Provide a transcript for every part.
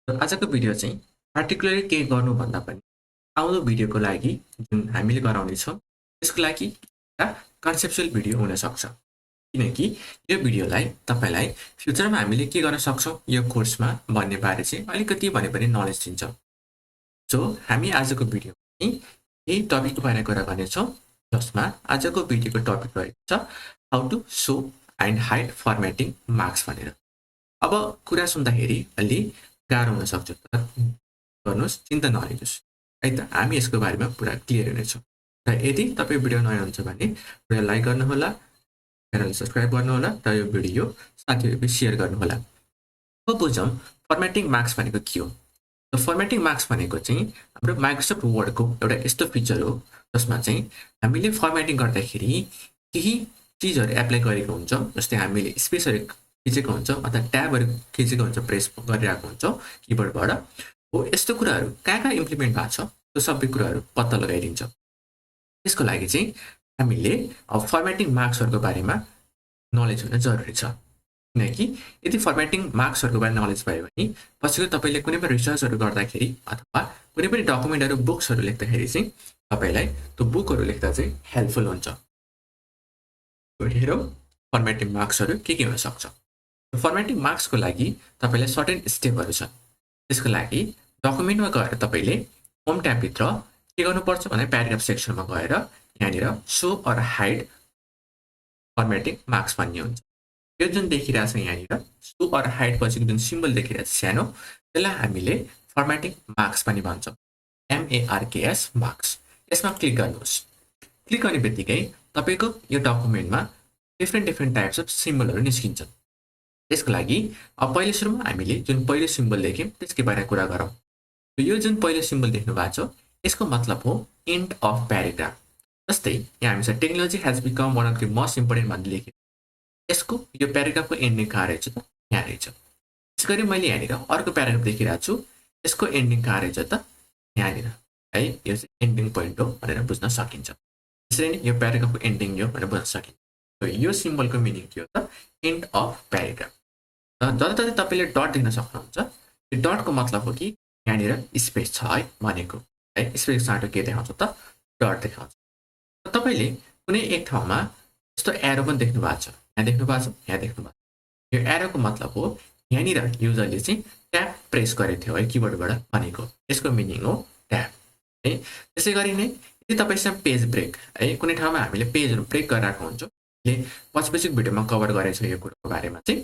आजको भिडियो चाहिँ पार्टिकुलरली केही गर्नुभन्दा पनि आउँदो भिडियोको लागि जुन हामीले गराउनेछौँ त्यसको लागि एउटा कन्सेप्चुअल भिडियो हुनसक्छ। किनकि यो भिडियोलाई तपाईँलाई फ्युचरमा हामीले के गर्न सक्छौँ यो कोर्समा भन्ने बारे चाहिँ अलिकति भने पनि नलेज दिन्छ। सो हामी आजको भिडियोमा चाहिँ यही टपिकको बारे कुरा गर्नेछौँ, जसमा आजको भिडियोको टपिक रहेको छ how to show and hide formatting marks भनेर। अब कुरा सुन्दाखेरि अलि गाह्रो हुनसक्छ, तर गर्नुहोस्, चिन्ता नलिनुहोस् है त। हामी यसको बारेमा पुरा क्लियर हुनेछौँ। र यदि तपाईँ भिडियो नयाँ हुनुहुन्छ भने भिडियो लाइक गर्नुहोला, च्यानल सब्सक्राइब गर्नुहोला र यो भिडियो साथीहरूलाई सेयर गर्नुहोला। अब बुझौँ फर्मेटिङ मार्क्स भनेको के हो। फर्मेटिङ मार्क्स भनेको चाहिँ हाम्रो माइक्रोसफ्ट वर्डको एउटा यस्तो फिचर हो जसमा चाहिँ हामीले फर्मेटिङ गर्दाखेरि केही चिजहरू एप्लाई गरेको हुन्छौँ, जस्तै हामीले स्पेसहरू खिचेको हुन्छौँ अथवा ट्याबहरू खिचेको हुन्छ, प्रेस गरिरहेको हुन्छौँ किबोर्डबाट। हो यस्तो कुराहरू कहाँ कहाँ इम्प्लिमेन्ट भएको छ त्यो सबै कुराहरू पत्ता लगाइदिन्छ। त्यसको लागि चाहिँ हामीले अब फर्मेटिङ मार्क्सहरूको बारेमा नलेज हुन जरुरी छ। किनकि यदि फर्मेटिङ मार्क्सहरूको बारे नलेज भयो भने पछिको तपाईँले कुनै पनि रिसर्चहरू गर्दाखेरि अथवा कुनै पनि डकुमेन्टहरू बुक्सहरू लेख्दाखेरि चाहिँ तपाईँलाई त्यो बुकहरू लेख्दा चाहिँ हेल्पफुल हुन्छ। हेरौँ फर्मेटिङ मार्क्सहरू के हुनसक्छ। फर्मेटिङ मार्क्सको लागि तपाईँलाई सर्टेन स्टेपहरू छन्। त्यसको लागि डकुमेन्टमा गएर तपाईँले होम ट्याबभित्र के गर्नुपर्छ भने प्याराग्राफ सेक्सनमा गएर यहाँनिर show or hide formatting marks भन्ने हुन्छ। यो जुन देखिरहेको छ यहाँनिर सो अर हाइड पछिको जुन सिम्बल देखिरहेको छ सानो, त्यसलाई हामीले फर्मेटिङ मार्क्स पनि भन्छौँ, MARKS मार्क्स। यसमा क्लिक गर्नुहोस्। क्लिक गर्ने बित्तिकै तपाईँको यो डकुमेन्टमा डिफ्रेन्ट टाइप्स अफ सिम्बलहरू निस्किन्छन्। त्यसको लागि अब पहिले सुरुमा हामीले जुन पहिलो सिम्बल देख्यौँ त्यसकै बारेमा कुरा गरौँ। यो जुन पहिलो सिम्बल देख्नु भएको छ यसको मतलब हो एन्ड अफ प्याराग्राफ। जस्तै यहाँ हामीसँग technology has become one of the most important भन्ने लेख्यो, यसको यो प्याराग्राफको एन्डिङ कहाँ रहेछ त यहाँ रहेछ। त्यसै गरी मैले यहाँनिर अर्को प्याराग्राफ देखिरहेको छु, यसको एन्डिङ कहाँ रहेछ त यहाँनिर है। यो चाहिँ एन्डिङ पोइन्ट हो भनेर बुझ्न सकिन्छ। त्यसरी नै यो प्याराग्राफको एन्डिङ हो भनेर बुझ्न सकिन्छ। यो सिम्बलको मिनिङ के हो त एन्ड अफ प्याराग्राफ। र जताततै तपाईँले डट देख्न सक्नुहुन्छ, यो डटको मतलब हो कि यहाँनिर स्पेस छ है भनेको है। स्पेस साटो के देखाउँछ त डट देखाउँछ। र तपाईँले कुनै एक ठाउँमा यस्तो एरो पनि देख्नु भएको छ, यहाँ देख्नु भएको छ, यहाँ देख्नु भएको छ। यो एरोको मतलब हो यहाँनिर युजरले चाहिँ ट्याब प्रेस गरेको थियो है किबोर्डबाट भनेको, यसको मिनिङ हो ट्याब है। त्यसै गरी नै यदि तपाईँसँग पेज ब्रेक है, कुनै ठाउँमा हामीले पेजहरू ब्रेक गरिरहेको हुन्छौँ, पछिको भिडियोमा कभर गरेको छ यो कुरोको बारेमा चाहिँ।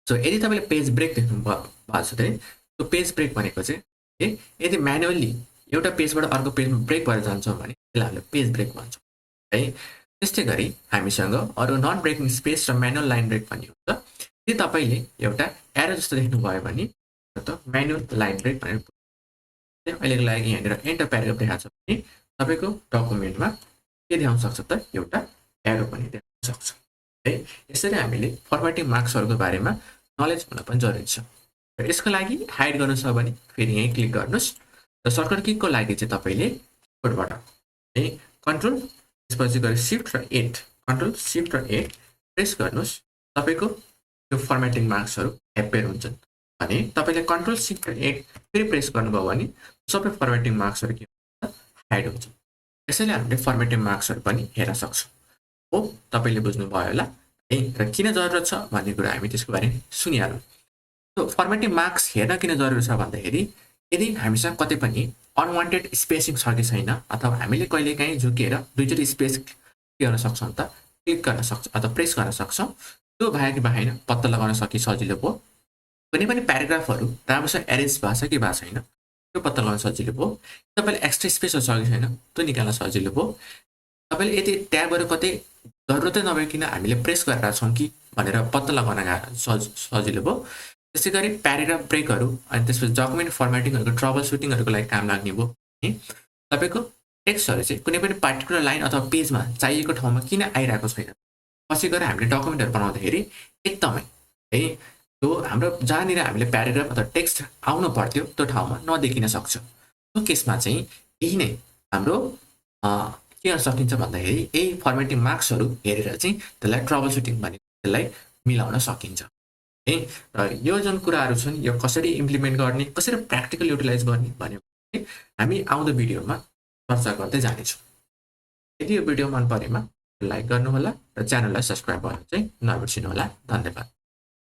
सो यदि तपाईँले पेज ब्रेक देख्नु भएको छ भने त्यो पेज ब्रेक भनेको चाहिँ यदि म्यानुअल्ली एउटा पेजबाट अर्को पेजमा ब्रेक भएर जान्छौँ भने त्यसलाई हामीले पेज ब्रेक भन्छौँ है। त्यस्तै गरी हामीसँग अरू नन ब्रेकिङ स्पेस र म्यानुअल लाइन ब्रेक भन्ने हुन्छ। यदि तपाईँले एउटा एरो जस्तो देख्नुभयो भने त म्यानुअल लाइन ब्रेक भनेर अहिलेको लागि यहाँनिर एन्ड अफ प्याराग्राफ देखाएको छ भने तपाईँको डकुमेन्टमा के देखाउन सक्छ त एउटा एरो पनि देखाउन सक्छ है। यसरी हामीले फर्मेटिङ मार्क्सहरूको बारेमा नलेज हुन पनि जरुरी छ। र यसको लागि हाइड गर्नु छ भने फेरि यहीँ क्लिक गर्नुहोस्। र सर्टकट किकको लागि चाहिँ तपाईँले किबोर्डबाट है कन्ट्रोल त्यसपछि गएर सिफ्ट र 8 कन्ट्रोल सिफ्ट र 8 प्रेस गर्नुहोस्। तपाईँको यो फर्मेटिङ मार्क्सहरू एपेयर हुन्छन् भने तपाईँले कन्ट्रोल सिफ्ट र 8 फेरि प्रेस गर्नुभयो भने सबै फर्मेटिङ मार्क्सहरू के हुन्छ हाइड हुन्छ। यसैले हामीले फर्मेटिङ मार्क्सहरू पनि हेर्न सक्छौँ। हो तपाईँले बुझ्नुभयो होला है। र किन जरुरत छ भन्ने कुरा हामी त्यसको बारेमा सुनिहालौँ। त्यो फर्मेटिङ मार्क्स हेर्न किन जरुरी छ भन्दाखेरि यदि हामीसँग कतै पनि अनवान्टेड स्पेसिङ छ कि छैन, अथवा हामीले कहिलेकाहीँ झुकेर दुईचोटि स्पेस के गर्न सक्छौँ त क्लिक गर्न सक्छौँ अथवा प्रेस गर्न सक्छौँ, त्यो भए कि भएन पत्ता लगाउन सकि सजिलो भयो। कुनै पनि प्याराग्राफहरू राम्रोसँग एरेन्ज भएको छ कि भएको छैन त्यो पत्ता लगाउन सजिलो भयो। तपाईँले एक्स्ट्रा स्पेसहरू छ कि छैन त्यो निकाल्न सजिलो भयो। तपाईँले यदि ट्याबहरू कतै जरुरतै नभइकन हामीले प्रेस गरेर छौँ कि भनेर पत्ता लगाउन सजिलो भयो। त्यसै गरी प्याराग्राफ ब्रेकहरू अनि त्यसपछि डकुमेन्ट फर्मेटिङहरूको ट्रबल सुटिङहरूको लागि काम लाग्ने भयो है। तपाईँको टेक्स्टहरू चाहिँ कुनै पनि पार्टिकुलर लाइन अथवा पेजमा चाहिएको ठाउँमा किन आइरहेको छैन, पछि गएर हामीले डकुमेन्टहरू बनाउँदाखेरि एकदमै है त्यो हाम्रो जहाँनिर हामीले प्याराग्राफ अथवा टेक्स्ट आउनु पर्थ्यो त्यो ठाउँमा नदेखिन सक्छ। त्यो केसमा चाहिँ यही नै हाम्रो के गर्न सकिन्छ भन्दाखेरि यही फर्मेटिङ मार्क्सहरू हेरेर चाहिँ त्यसलाई ट्रबल सुटिङ भन्ने त्यसलाई मिलाउन सकिन्छ। है र यो जुन कुराहरू छन् यो कसरी इम्प्लिमेन्ट गर्ने कसरी प्र्याक्टिकल युटिलाइज गर्ने भन्यो भने हामी आउँदो भिडियोमा चर्चा गर्दै जानेछौँ। यदि यो भिडियो मन परेमा लाइक गर्नुहोला र च्यानललाई सब्स्क्राइब गर्न चाहिँ नबिर्सिनुहोला। धन्यवाद।